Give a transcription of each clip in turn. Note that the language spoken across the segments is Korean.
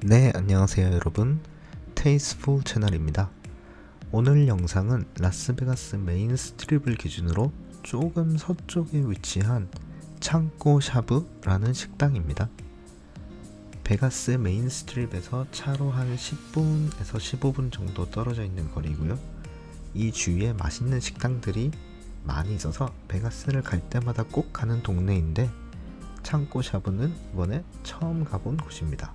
네, 안녕하세요 여러분. 테이스풀 채널입니다. 오늘 영상은 라스베가스 메인 스트립을 기준으로 조금 서쪽에 위치한 창고 샤브라는 식당입니다. 베가스 메인 스트립에서 차로 한 10분에서 15분 정도 떨어져 있는 거리고요. 이 주위에 맛있는 식당들이 많이 있어서 베가스를 갈 때마다 꼭 가는 동네인데, 창고 샤브는 이번에 처음 가본 곳입니다.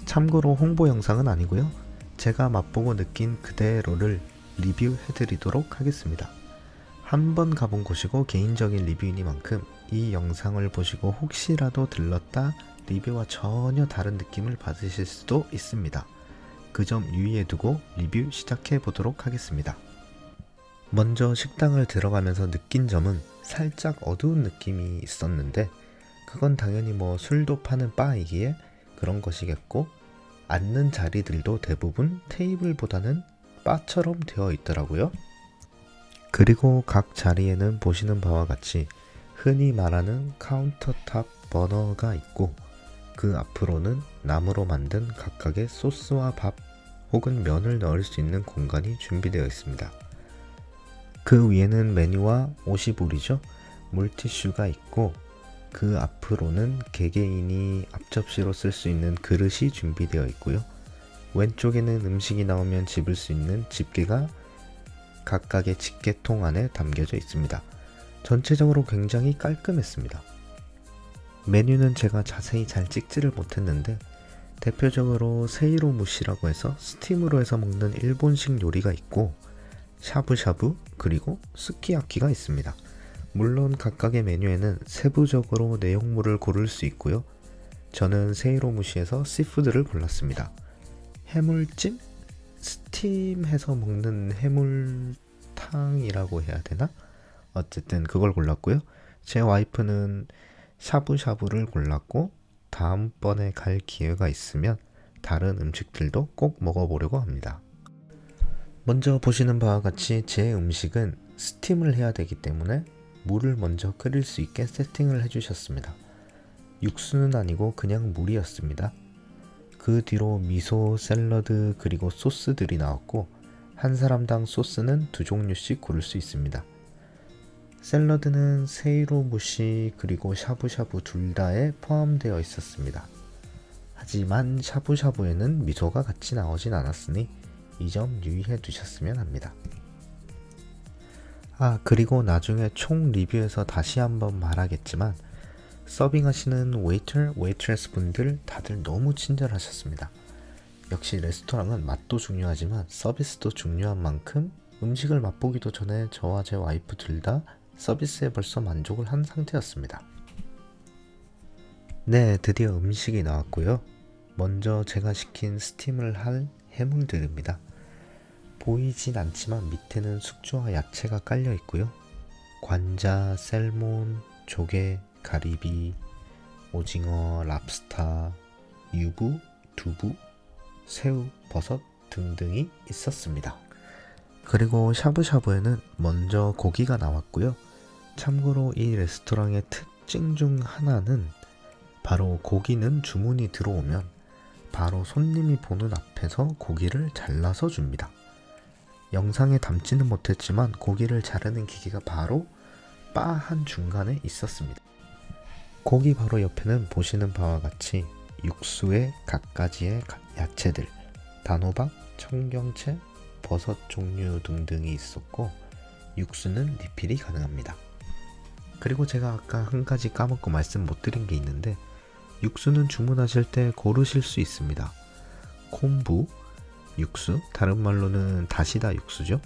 참고로 홍보 영상은 아니고요. 제가 맛보고 느낀 그대로를 리뷰해드리도록 하겠습니다. 한번 가본 곳이고 개인적인 리뷰이니만큼 이 영상을 보시고 혹시라도 들렀다 리뷰와 전혀 다른 느낌을 받으실 수도 있습니다. 그 점 유의해두고 리뷰 시작해 보도록 하겠습니다. 먼저 식당을 들어가면서 느낀 점은 살짝 어두운 느낌이 있었는데, 그건 당연히 술도 파는 바이기에 그런 것이겠고, 앉는 자리들도 대부분 테이블보다는 바처럼 되어 있더라고요. 그리고 각 자리에는 보시는 바와 같이 흔히 말하는 카운터탑 버너가 있고, 그 앞으로는 나무로 만든 각각의 소스와 밥 혹은 면을 넣을 수 있는 공간이 준비되어 있습니다. 그 위에는 메뉴와 오시볼이죠. 물티슈가 있고, 그 앞으로는 개개인이 앞접시로 쓸 수 있는 그릇이 준비되어 있고요. 왼쪽에는 음식이 나오면 집을 수 있는 집게가 각각의 집게통 안에 담겨져 있습니다. 전체적으로 굉장히 깔끔했습니다. 메뉴는 제가 자세히 잘 찍지를 못했는데, 대표적으로 세이로 무시라고 해서 스팀으로 해서 먹는 일본식 요리가 있고, 샤브샤브 그리고 스키야키가 있습니다. 물론 각각의 메뉴에는 세부적으로 내용물을 고를 수 있고요. 저는 세이로 무시에서 씨푸드를 골랐습니다. 해물찜? 스팀해서 먹는 해물탕이라고 해야 되나? 어쨌든 그걸 골랐고요. 제 와이프는 샤브샤브를 골랐고, 다음번에 갈 기회가 있으면 다른 음식들도 꼭 먹어보려고 합니다. 먼저 보시는 바와 같이 제 음식은 스팀을 해야 되기 때문에 물을 먼저 끓일 수 있게 세팅을 해주셨습니다. 육수는 아니고 그냥 물이었습니다. 그 뒤로 미소, 샐러드 그리고 소스들이 나왔고, 한 사람당 소스는 2종류씩 고를 수 있습니다. 샐러드는 세이로 무시 그리고 샤브샤브 둘 다에 포함되어 있었습니다. 하지만 샤브샤브에는 미소가 같이 나오진 않았으니 이 점 유의해 두셨으면 합니다. 그리고 나중에 총 리뷰에서 다시 한번 말하겠지만, 서빙하시는 웨이터, 웨이트레스 분들 다들 너무 친절하셨습니다. 역시 레스토랑은 맛도 중요하지만 서비스도 중요한 만큼 음식을 맛보기도 전에 저와 제 와이프 둘 다 서비스에 벌써 만족을 한 상태였습니다. 네, 드디어 음식이 나왔고요. 먼저 제가 시킨 스팀을 할 해물들입니다. 보이진 않지만 밑에는 숙주와 야채가 깔려 있고요. 관자, 셀몬, 조개, 가리비, 오징어, 랍스타, 유부, 두부, 새우, 버섯 등등이 있었습니다. 그리고 샤브샤브에는 먼저 고기가 나왔고요. 참고로 이 레스토랑의 특징 중 하나는 바로 고기는 주문이 들어오면 바로 손님이 보는 앞에서 고기를 잘라서 줍니다. 영상에 담지는 못했지만 고기를 자르는 기계가 바로 바 한 중간에 있었습니다. 고기 바로 옆에는 보시는 바와 같이 육수에 갖가지의 야채들, 단호박, 청경채, 버섯 종류 등등이 있었고, 육수는 리필이 가능합니다. 그리고 제가 아까 한 가지 까먹고 말씀 못 드린 게 있는데, 육수는 주문하실 때 고르실 수 있습니다. 콤부 육수, 다른 말로는 다시다 육수죠.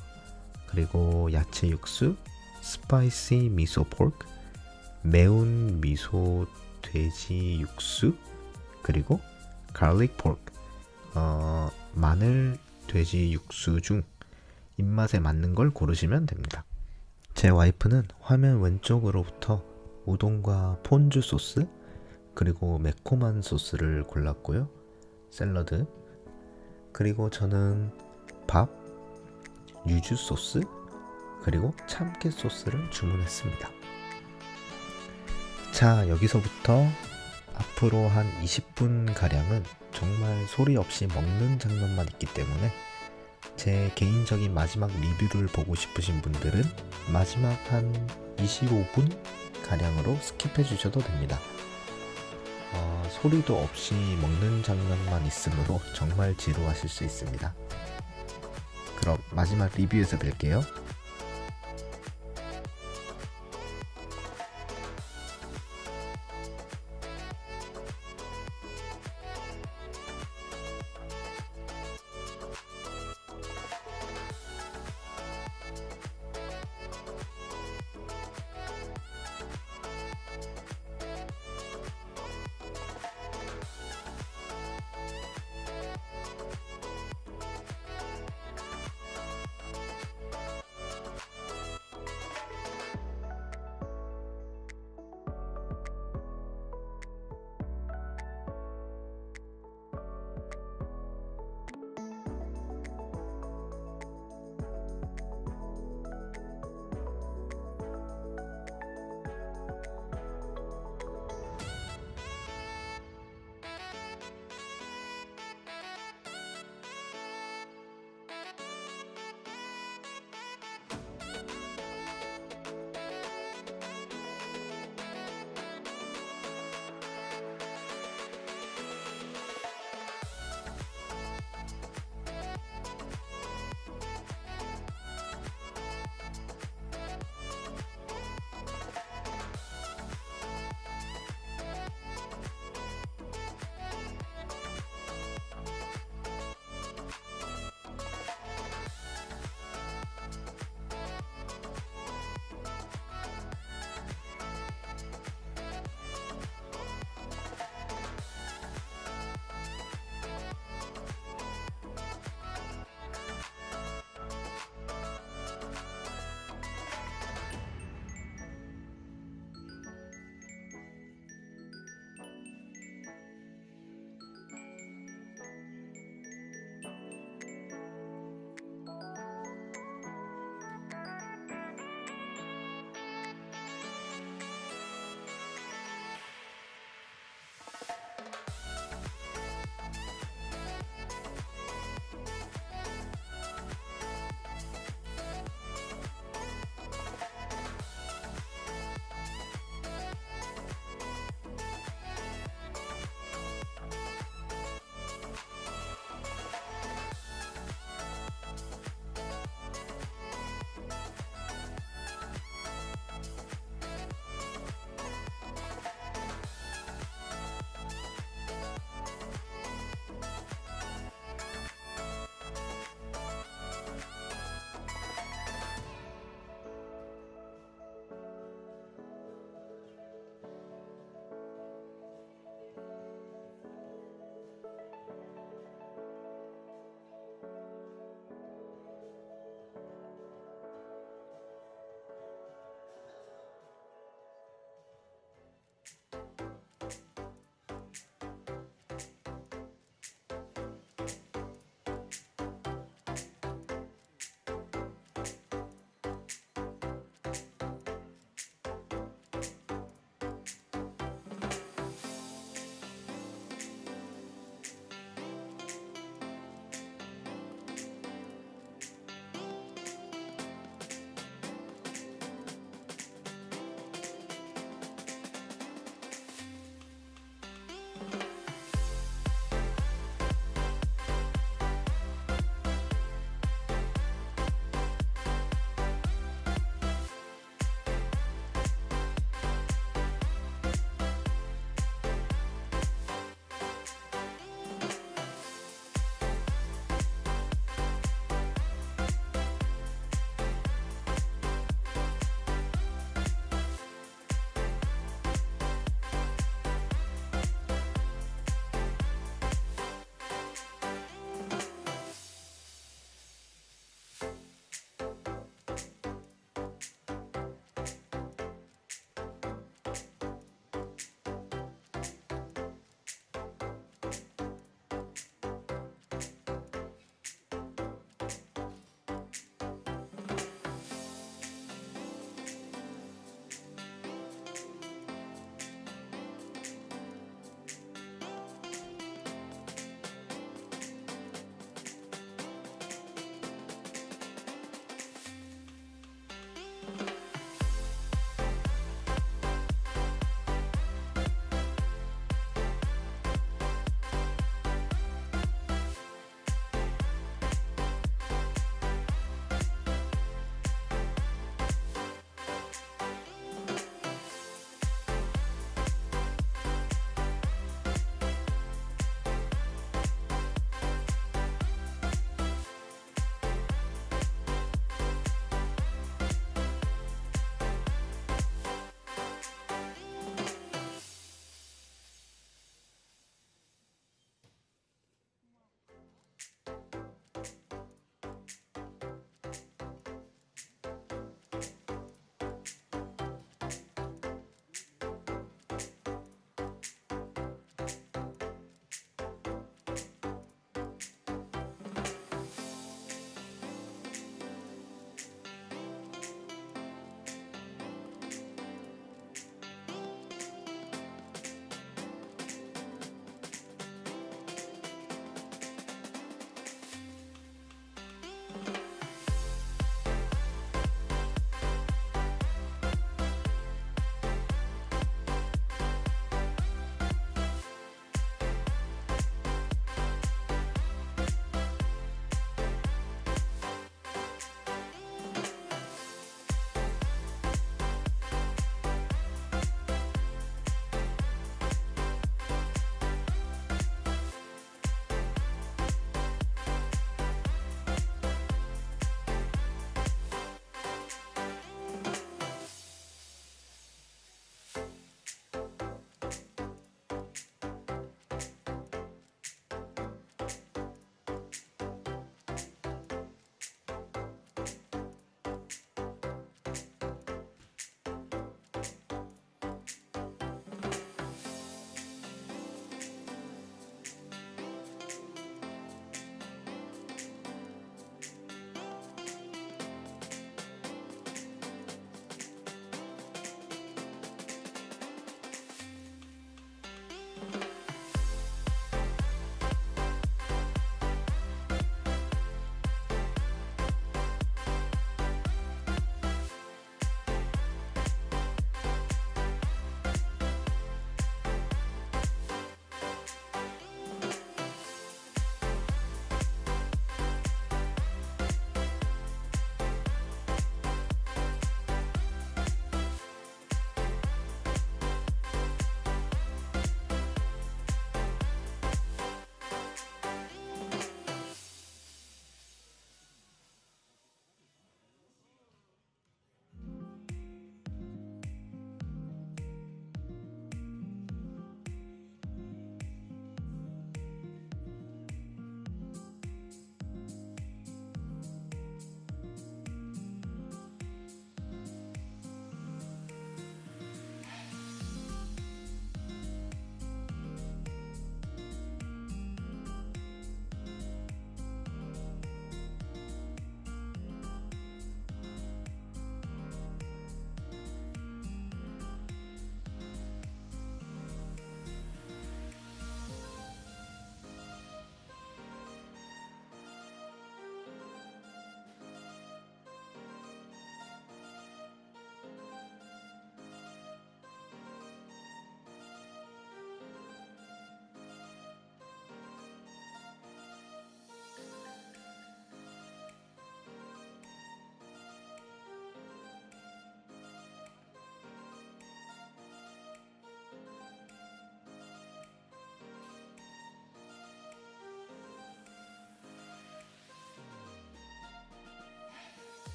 그리고 야채 육수, 스파이시 미소 포크, 매운 미소 돼지 육수, 그리고 갈릭 포크, 마늘 돼지 육수 중 입맛에 맞는 걸 고르시면 됩니다. 제 와이프는 화면 왼쪽으로부터 우동과 폰주 소스, 그리고 매콤한 소스를 골랐고요. 샐러드, 그리고 저는 밥, 유주 소스, 그리고 참깨 소스를 주문했습니다. 자, 여기서부터 앞으로 한 20분 가량은 정말 소리 없이 먹는 장면만 있기 때문에 제 개인적인 마지막 리뷰를 보고 싶으신 분들은 마지막 한 25분 가량으로 스킵해 주셔도 됩니다. 소리도 없이 먹는 장면만 있으므로 정말 지루하실 수 있습니다. 그럼 마지막 리뷰에서 뵐게요.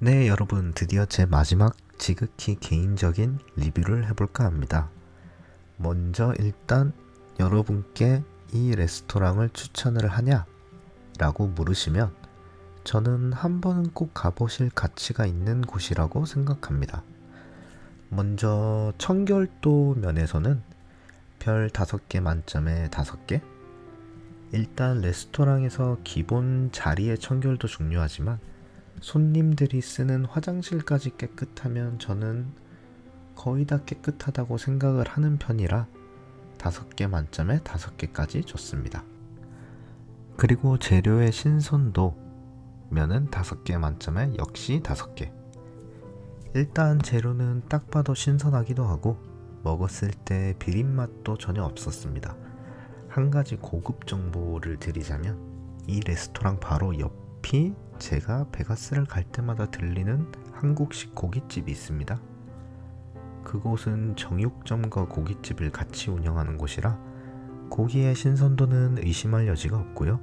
네, 여러분, 드디어 제 마지막 지극히 개인적인 리뷰를 해볼까 합니다. 먼저 일단 여러분께 이 레스토랑을 추천을 하냐? 라고 물으시면 저는 한 번은 꼭 가보실 가치가 있는 곳이라고 생각합니다. 먼저 청결도 면에서는 별 5개 만점에 5개? 일단 레스토랑에서 기본 자리의 청결도 중요하지만 손님들이 쓰는 화장실까지 깨끗하면 저는 거의 다 깨끗하다고 생각을 하는 편이라 5개 만점에 5개까지 줬습니다. 그리고 재료의 신선도 면은 5개 만점에 역시 5개. 일단 재료는 딱 봐도 신선하기도 하고 먹었을 때 비린맛도 전혀 없었습니다. 한 가지 고급 정보를 드리자면 이 레스토랑 바로 옆이 제가 베가스를 갈 때마다 들리는 한국식 고깃집이 있습니다. 그곳은 정육점과 고깃집을 같이 운영하는 곳이라 고기의 신선도는 의심할 여지가 없고요.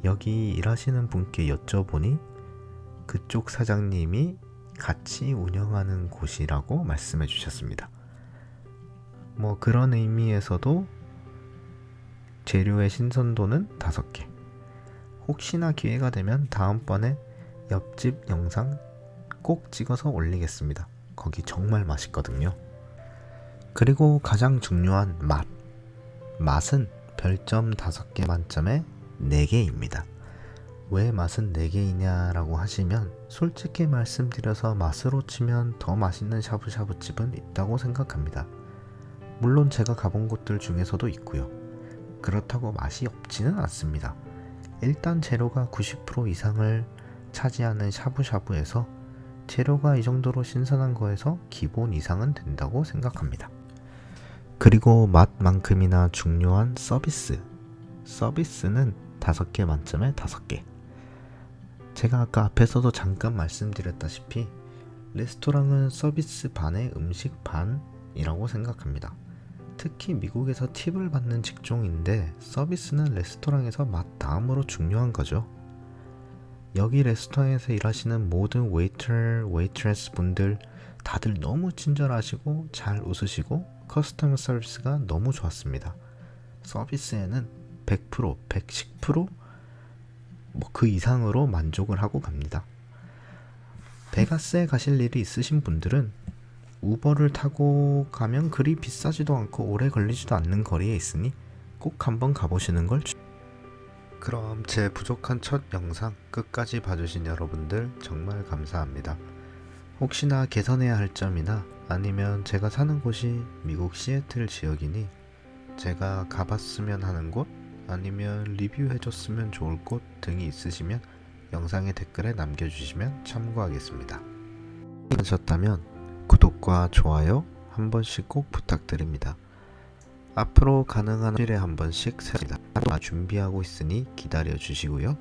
여기 일하시는 분께 여쭤보니 그쪽 사장님이 같이 운영하는 곳이라고 말씀해 주셨습니다. 뭐 그런 의미에서도 재료의 신선도는 5개. 혹시나 기회가 되면 다음번에 옆집 영상 꼭 찍어서 올리겠습니다. 거기 정말 맛있거든요. 그리고 가장 중요한 맛. 맛은 별점 5개 만점에 4개입니다. 왜 맛은 4개이냐라고 하시면 솔직히 말씀드려서 맛으로 치면 더 맛있는 샤브샤브 집은 있다고 생각합니다. 물론 제가 가본 곳들 중에서도 있고요. 그렇다고 맛이 없지는 않습니다. 일단 재료가 90% 이상을 차지하는 샤브샤브에서 재료가 이 정도로 신선한 거에서 기본 이상은 된다고 생각합니다. 그리고 맛만큼이나 중요한 서비스. 서비스는 5개 만점에 5개. 제가 아까 앞에서도 잠깐 말씀드렸다시피 레스토랑은 서비스 반에 음식 반이라고 생각합니다. 특히 미국에서 팁을 받는 직종인데 서비스는 레스토랑에서 맛 다음으로 중요한 거죠. 여기 레스토랑에서 일하시는 모든 웨이터, 웨이트레스 분들 다들 너무 친절하시고 잘 웃으시고 커스터머 서비스가 너무 좋았습니다. 서비스에는 100%, 110% 뭐 그 이상으로 만족을 하고 갑니다. 베가스에 가실 일이 있으신 분들은 우버를 타고 가면 그리 비싸지도 않고 오래 걸리지도 않는 거리에 있으니 꼭 한번 가보시는 걸 그럼 제 부족한 첫 영상 끝까지 봐주신 여러분들 정말 감사합니다. 혹시나 개선해야 할 점이나 아니면 제가 사는 곳이 미국 시애틀 지역이니 제가 가봤으면 하는 곳 아니면 리뷰해줬으면 좋을 곳 등이 있으시면 영상의 댓글에 남겨주시면 참고하겠습니다. 하셨다면 구독과 좋아요 한 번씩 꼭 부탁드립니다. 앞으로 가능한 일에 한 번씩 준비하고 있으니 기다려 주시고요.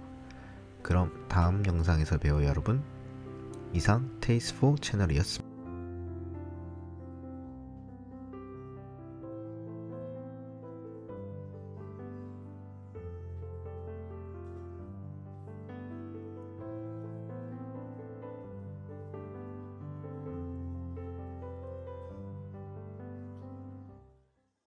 그럼 다음 영상에서 봬요 여러분. 이상 테이스포 채널이었습니다.